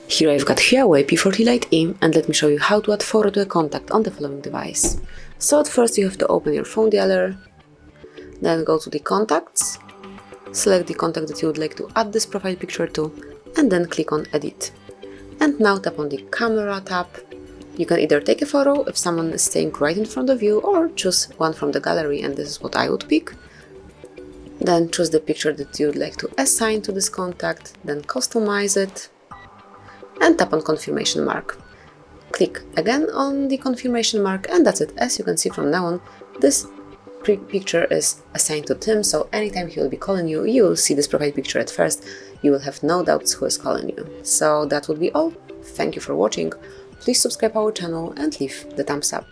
Here I've got HUAWEI P40 Lite E, and let me show you how to add photo to a contact on the following device. So at first you have to open your phone dialer, then go to the contacts, select the contact that you would like to add this profile picture to, and then click on edit. And now tap on the camera tab. You can either take a photo if someone is staying right in front of you, or choose one from the gallery, and this is what I would pick. Then choose the picture that you would like to assign to this contact, then customize it, and tap on confirmation mark. Click again on the confirmation mark, and that's it. As you can see from now on, this picture is assigned to Tim, so anytime he will be calling you, you will see this profile picture at first. You will have no doubts who is calling you. So that would be all. Thank you for watching. Please subscribe our channel and leave the thumbs up.